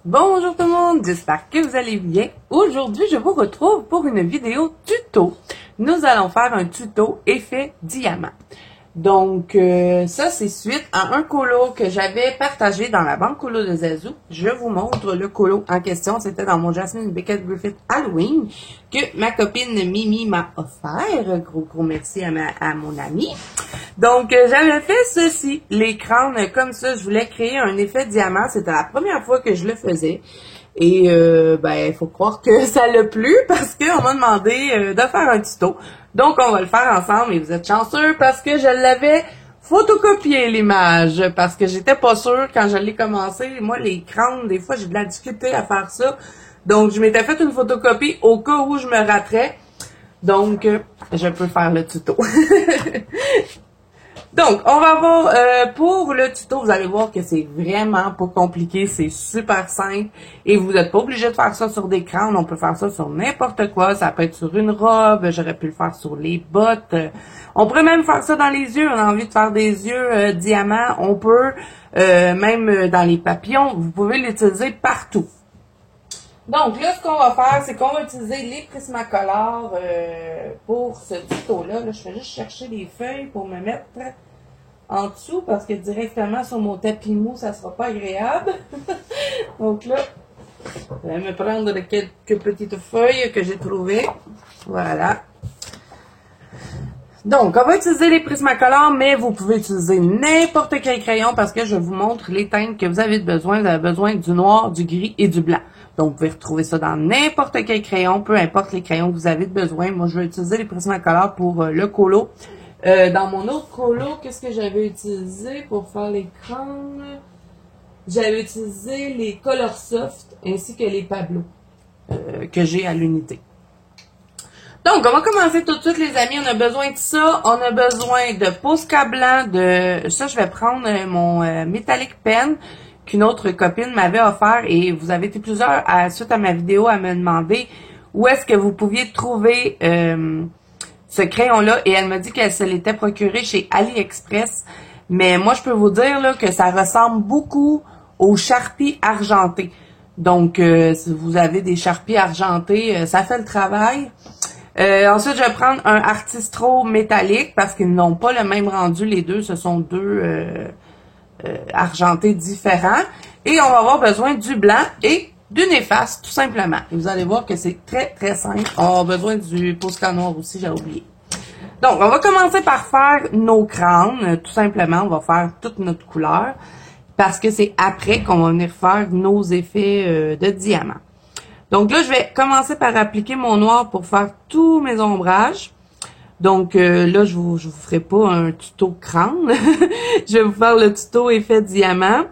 Bonjour tout le monde, j'espère que vous allez bien. Aujourd'hui, je vous retrouve pour une vidéo tuto. Nous allons faire un tuto effet diamant. Donc, ça c'est suite à un colo que j'avais partagé dans la banque colo de Zazu. Je vous montre le colo en question. C'était dans mon Jasmine Beckett Griffith Halloween que ma copine Mimi m'a offert. Gros merci à mon amie. Donc, j'avais fait ceci, les crânes comme ça. Je voulais créer un effet diamant. C'était la première fois que je le faisais. Et, il faut croire que ça l'a plu parce qu'on m'a demandé de faire un tuto. Donc, on va le faire ensemble et vous êtes chanceux parce que je l'avais photocopié l'image parce que j'étais pas sûre quand je l'ai commencé. Moi, les crânes, des fois, j'ai de la difficulté à faire ça. Donc, je m'étais fait une photocopie au cas où je me raterais. Donc, je peux faire le tuto. Donc, on va voir, pour le tuto, vous allez voir que c'est vraiment pas compliqué, c'est super simple et vous n'êtes pas obligé de faire ça sur des crânes, on peut faire ça sur n'importe quoi, ça peut être sur une robe, j'aurais pu le faire sur les bottes, on pourrait même faire ça dans les yeux, on a envie de faire des yeux diamants, on peut, même dans les papillons, vous pouvez l'utiliser partout. Donc là, ce qu'on va faire, c'est qu'on va utiliser les Prismacolor pour ce tuto-là. Là, je vais juste chercher les feuilles pour me mettre en dessous parce que directement sur mon tapis mou, ça sera pas agréable. Donc là, je vais me prendre quelques petites feuilles que j'ai trouvées. Voilà. Donc, on va utiliser les Prismacolor, mais vous pouvez utiliser n'importe quel crayon parce que je vous montre les teintes que vous avez besoin. Vous avez besoin du noir, du gris et du blanc. Donc, vous pouvez retrouver ça dans n'importe quel crayon, peu importe les crayons que vous avez besoin. Moi, je vais utiliser les Prismacolor pour le colo. Dans mon autre colo, qu'est-ce que j'avais utilisé pour faire les crânes? J'avais utilisé les Color Soft ainsi que les Pablo que j'ai à l'unité. Donc, on va commencer tout de suite, les amis. On a besoin de ça. On a besoin de Posca blanc. Ça, je vais prendre mon Metallic Pen qu'une autre copine m'avait offert. Et vous avez été plusieurs, suite à ma vidéo, à me demander où est-ce que vous pouviez trouver ce crayon-là. Et elle m'a dit qu'elle se l'était procuré chez AliExpress. Mais moi, je peux vous dire là, que ça ressemble beaucoup au Sharpie argenté. Donc, si vous avez des Sharpies argentés, ça fait le travail. Ensuite, je vais prendre un Artistro métallique parce qu'ils n'ont pas le même rendu. Les deux, ce sont deux argentés différents. Et on va avoir besoin du blanc et d'une efface, tout simplement. Et vous allez voir que c'est très, très simple. On a besoin du Posca noir aussi, j'ai oublié. Donc, on va commencer par faire nos crânes. Tout simplement, on va faire toute notre couleur parce que c'est après qu'on va venir faire nos effets de diamant. Donc là, je vais commencer par appliquer mon noir pour faire tous mes ombrages. Donc là, je vous ferai pas un tuto crâne. Je vais vous faire le tuto effet diamant.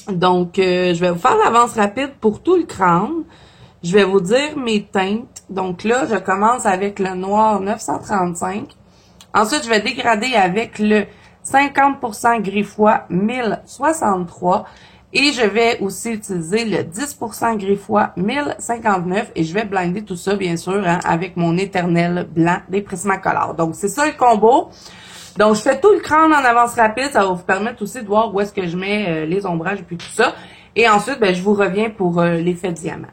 Donc, je vais vous faire l'avance rapide pour tout le crâne. Je vais vous dire mes teintes. Donc là, je commence avec le noir 935. Ensuite, je vais dégrader avec le 50% griffois 1063. Et je vais aussi utiliser le 10% griffois 1059 et je vais blinder tout ça, bien sûr, hein, avec mon éternel blanc des Prismacolor. Donc, c'est ça le combo. Donc, je fais tout le crâne en avance rapide. Ça va vous permettre aussi de voir où est-ce que je mets les ombrages et puis tout ça. Et ensuite, ben, je vous reviens pour l'effet diamant.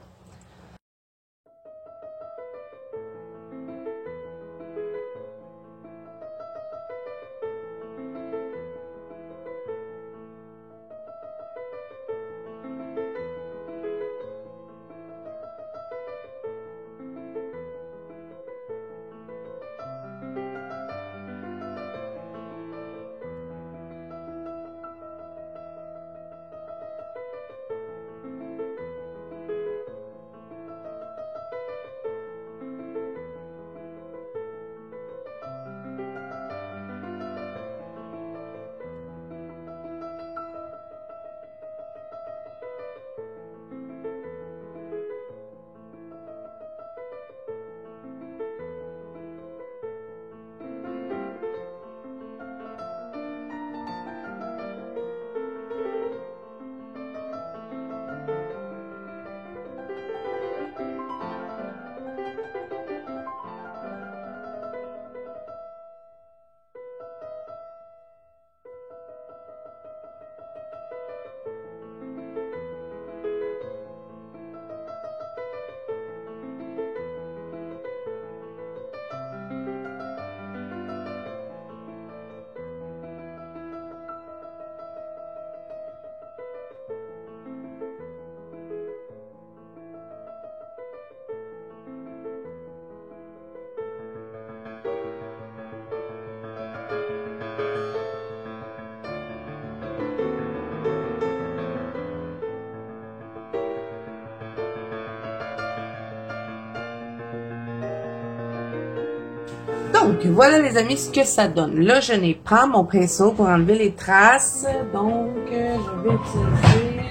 Donc, voilà les amis ce que ça donne. Là, je n'ai pas mon pinceau pour enlever les traces. Donc, je vais utiliser,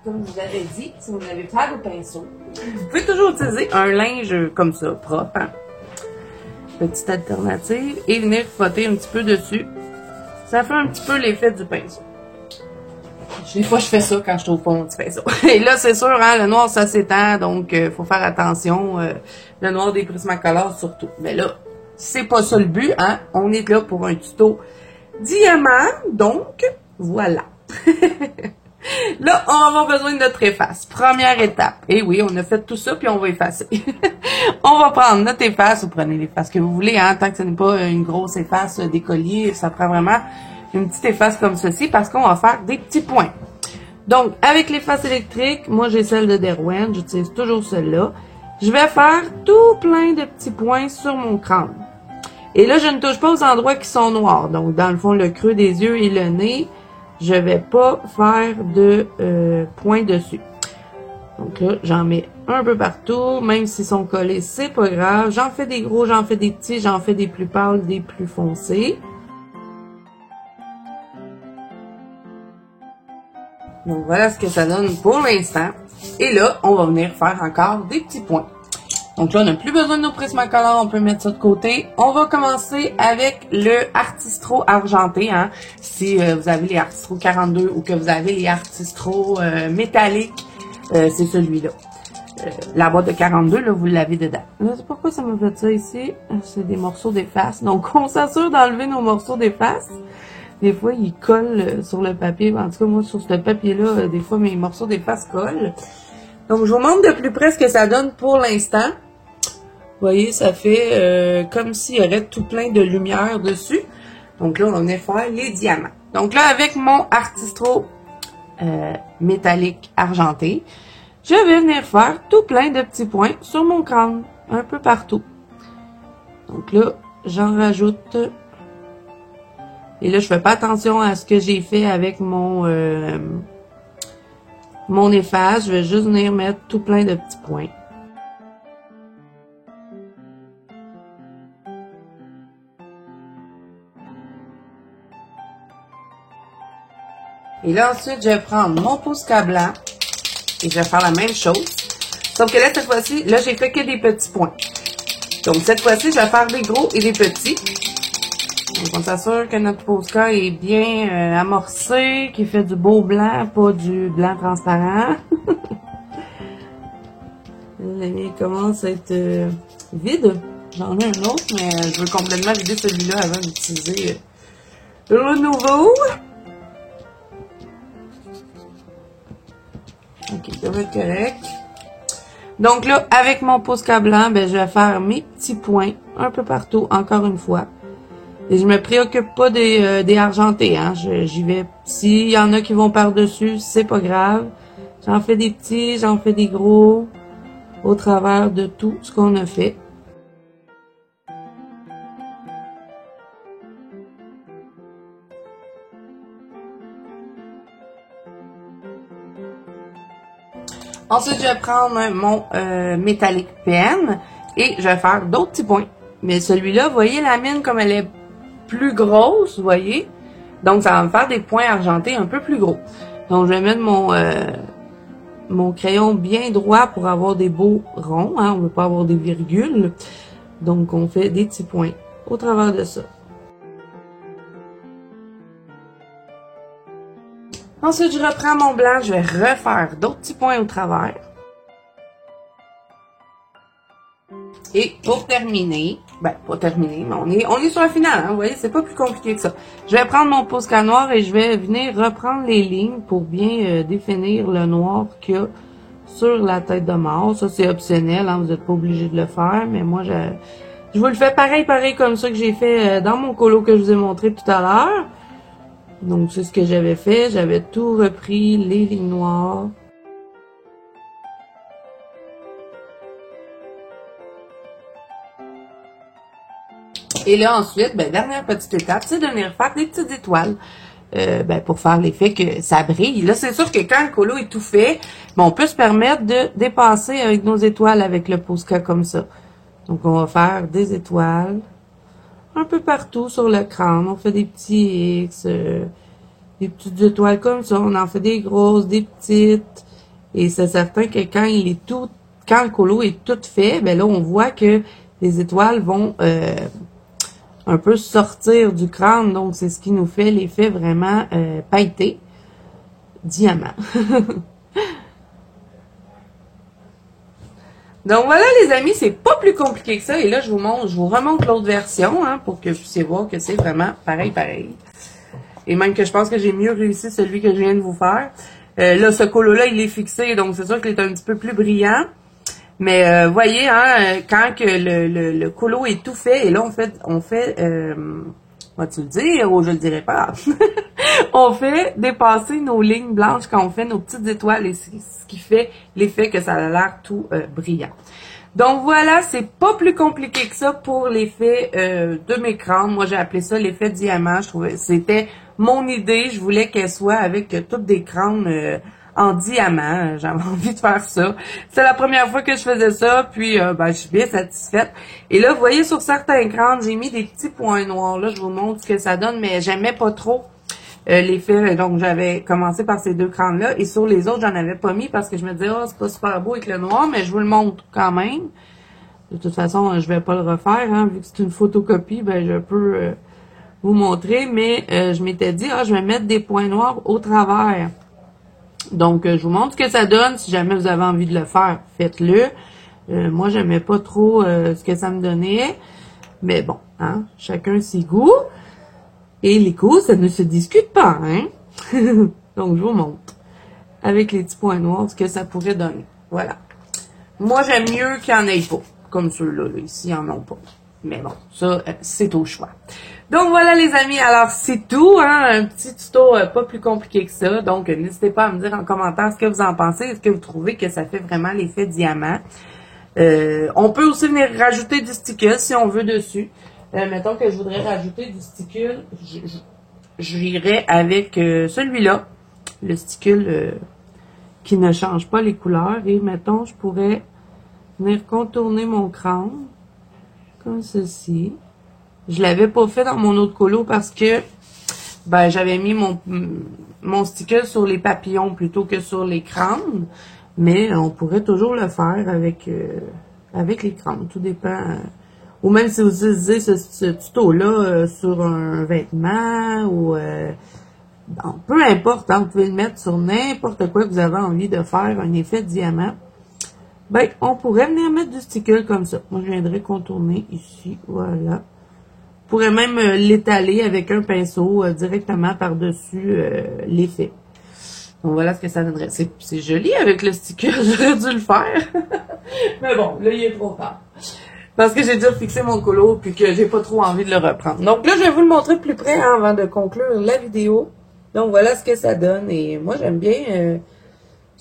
comme je vous avais dit, si vous n'avez pas de pinceau, vous pouvez toujours utiliser un linge comme ça, propre. Hein? Petite alternative. Et venir frotter un petit peu dessus. Ça fait un petit peu l'effet du pinceau. Des fois, je fais ça quand je trouve pas mon petit pinceau. Et là, c'est sûr, hein, le noir, ça s'étend, donc faut faire attention. Le noir des Prismacolor, surtout. Mais là, c'est pas ça le but, hein. On est là pour un tuto diamant, donc, voilà. Là, on va avoir besoin de notre efface. Première étape. Et oui, on a fait tout ça, puis on va effacer. On va prendre notre efface. Vous prenez l'efface que vous voulez, hein. Tant que ce n'est pas une grosse efface d'écolier, ça prend vraiment une petite efface comme ceci, parce qu'on va faire des petits points. Donc, avec l'efface électrique, moi, j'ai celle de Derwent. J'utilise toujours celle-là. Je vais faire tout plein de petits points sur mon crâne. Et là, je ne touche pas aux endroits qui sont noirs. Donc, dans le fond, le creux des yeux et le nez, je vais pas faire de points dessus. Donc là, j'en mets un peu partout. Même s'ils sont collés, c'est pas grave. J'en fais des gros, j'en fais des petits, j'en fais des plus pâles, des plus foncés. Donc, voilà ce que ça donne pour l'instant. Et là, on va venir faire encore des petits points. Donc là, on n'a plus besoin de nos Prismacolor, on peut mettre ça de côté. On va commencer avec le Artistro argenté. Hein. Si vous avez les Artistro 42 ou que vous avez les Artistro métalliques, c'est celui-là. La boîte de 42, là, vous l'avez dedans. Là, c'est pourquoi ça m'a fait ça ici. C'est des morceaux d'efface. Donc, on s'assure d'enlever nos morceaux d'efface. Des fois, ils collent sur le papier. En tout cas, moi, sur ce papier-là, des fois, mes morceaux d'efface collent. Donc, je vous montre de plus près ce que ça donne pour l'instant. Vous voyez, ça fait comme s'il y aurait tout plein de lumière dessus. Donc là, on va venir faire les diamants. Donc là, avec mon Artistro métallique argenté, je vais venir faire tout plein de petits points sur mon crâne, un peu partout. Donc là, j'en rajoute. Et là, je fais pas attention à ce que j'ai fait avec mon efface. Je vais juste venir mettre tout plein de petits points. Et là, ensuite, je vais prendre mon Posca blanc et je vais faire la même chose. Sauf que là, cette fois-ci, là, j'ai fait que des petits points. Donc, cette fois-ci, je vais faire des gros et des petits. Donc, on s'assure que notre Posca est bien amorcé, qu'il fait du beau blanc, pas du blanc transparent. Là, il commence à être vide. J'en ai un autre, mais je veux complètement vider celui-là avant d'utiliser le nouveau. Ok, ça va être correct. Donc là, avec mon Posca blanc, ben, je vais faire mes petits points un peu partout, encore une fois. Et je me préoccupe pas des argentés, hein. J'y vais. S'il y en a qui vont par-dessus, c'est pas grave. J'en fais des petits, j'en fais des gros, au travers de tout ce qu'on a fait. Ensuite, je vais prendre mon métallique pen et je vais faire d'autres petits points. Mais celui-là, vous voyez la mine comme elle est plus grosse, vous voyez? Donc, ça va me faire des points argentés un peu plus gros. Donc, je vais mettre mon crayon bien droit pour avoir des beaux ronds. Hein? On ne veut pas avoir des virgules. Donc, on fait des petits points au travers de ça. Ensuite, je reprends mon blanc, je vais refaire d'autres petits points au travers. Et pour terminer, ben pas terminer, mais on est sur la finale, hein, vous voyez, c'est pas plus compliqué que ça. Je vais prendre mon Posca noir et je vais venir reprendre les lignes pour bien définir le noir qu'il y a sur la tête de mort. Ça, c'est optionnel, hein, vous n'êtes pas obligé de le faire, mais moi, je vous le fais pareil comme ça que j'ai fait dans mon colo que je vous ai montré tout à l'heure. Donc, c'est ce que j'avais fait. J'avais tout repris, les lignes noires. Et là, ensuite, ben, dernière petite étape, c'est de venir faire des petites étoiles. Ben, pour faire l'effet que ça brille. Là, c'est sûr que quand le colo est tout fait, ben, on peut se permettre de dépasser avec nos étoiles avec le Posca comme ça. Donc, on va faire des étoiles un peu partout sur le crâne. On fait des petits X, des petites étoiles comme ça. On en fait des grosses, des petites. Et c'est certain que quand le colo est tout fait, ben là, on voit que les étoiles vont un peu sortir du crâne. Donc, c'est ce qui nous fait l'effet vraiment pailleté. Diamant. Donc voilà les amis, c'est pas plus compliqué que ça. Et là, je vous remonte l'autre version, hein, pour que vous puissiez voir que c'est vraiment pareil. Et même que je pense que j'ai mieux réussi celui que je viens de vous faire. Là, ce colo-là, il est fixé, donc c'est sûr qu'il est un petit peu plus brillant. Mais voyez, hein, quand que le colo est tout fait, et là, on fait vas-tu le dire ou je le dirai pas? On fait dépasser nos lignes blanches quand on fait nos petites étoiles et c'est ce qui fait l'effet que ça a l'air tout brillant. Donc voilà, c'est pas plus compliqué que ça pour l'effet de mes crânes. Moi, j'ai appelé ça l'effet diamant. Je trouvais c'était mon idée. Je voulais qu'elle soit avec toutes des crânes en diamant. J'avais envie de faire ça. C'est la première fois que je faisais ça, puis ben, je suis bien satisfaite. Et là, vous voyez, sur certains crânes, j'ai mis des petits points noirs. Là, je vous montre ce que ça donne, mais j'aimais pas trop l'effet. Donc, j'avais commencé par ces deux crânes-là. Et sur les autres, j'en avais pas mis parce que je me disais, oh, c'est pas super beau avec le noir, mais je vous le montre quand même. De toute façon, je vais pas le refaire, hein, vu que c'est une photocopie, ben je peux vous montrer. Mais je m'étais dit, je vais mettre des points noirs au travers. Donc, je vous montre ce que ça donne. Si jamais vous avez envie de le faire, faites-le. Moi, j'aimais pas trop ce que ça me donnait. Mais bon, hein, chacun ses goûts. Et les goûts, ça ne se discute pas, hein. Donc, je vous montre. Avec les petits points noirs, ce que ça pourrait donner. Voilà. Moi, j'aime mieux qu'il n'y en ait pas. Comme ceux-là, là, ici, ils n'en ont pas. Mais bon, ça, c'est au choix. Donc voilà les amis, alors c'est tout, hein, un petit tuto pas plus compliqué que ça. Donc n'hésitez pas à me dire en commentaire ce que vous en pensez. Est-ce que vous trouvez que ça fait vraiment l'effet diamant? On peut aussi venir rajouter du stickle si on veut dessus. Mettons que je voudrais rajouter du stickle, j'irais avec celui-là, le stickle qui ne change pas les couleurs. Et mettons, je pourrais venir contourner mon crâne comme ceci. Je l'avais pas fait dans mon autre colo parce que ben j'avais mis mon sticker sur les papillons plutôt que sur les crânes. Mais on pourrait toujours le faire avec les crânes. Tout dépend. Ou même si vous utilisez ce tuto-là sur un vêtement ou bon, peu importe, hein, vous pouvez le mettre sur n'importe quoi que vous avez envie de faire, un effet diamant. Ben, on pourrait venir mettre du sticker comme ça. Moi, je viendrais contourner ici, voilà. Je pourrais même l'étaler avec un pinceau directement par-dessus l'effet. Donc voilà ce que ça donnerait. C'est joli avec le sticker, j'aurais dû le faire. Mais bon, là, il est trop tard. Parce que j'ai déjà fixé mon colo puis que j'ai pas trop envie de le reprendre. Donc là, je vais vous le montrer de plus près hein, avant de conclure la vidéo. Donc voilà ce que ça donne. Et moi, j'aime bien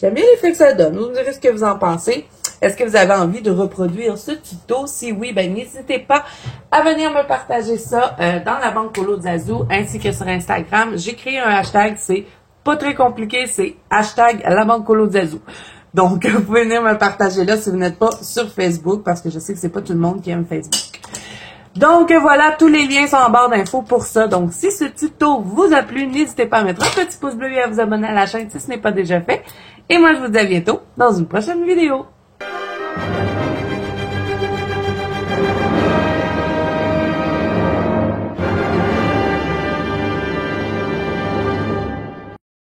l'effet que ça donne. Vous me direz ce que vous en pensez. Est-ce que vous avez envie de reproduire ce tuto? Si oui, ben n'hésitez pas à venir me partager ça dans la banque Colo Zazou ainsi que sur Instagram. J'ai créé un hashtag, c'est pas très compliqué, c'est hashtag la banque Colo Zazou. Donc, vous pouvez venir me partager là si vous n'êtes pas sur Facebook parce que je sais que c'est pas tout le monde qui aime Facebook. Donc, voilà, tous les liens sont en barre d'infos pour ça. Donc, si ce tuto vous a plu, n'hésitez pas à mettre un petit pouce bleu et à vous abonner à la chaîne si ce n'est pas déjà fait. Et moi, je vous dis à bientôt dans une prochaine vidéo.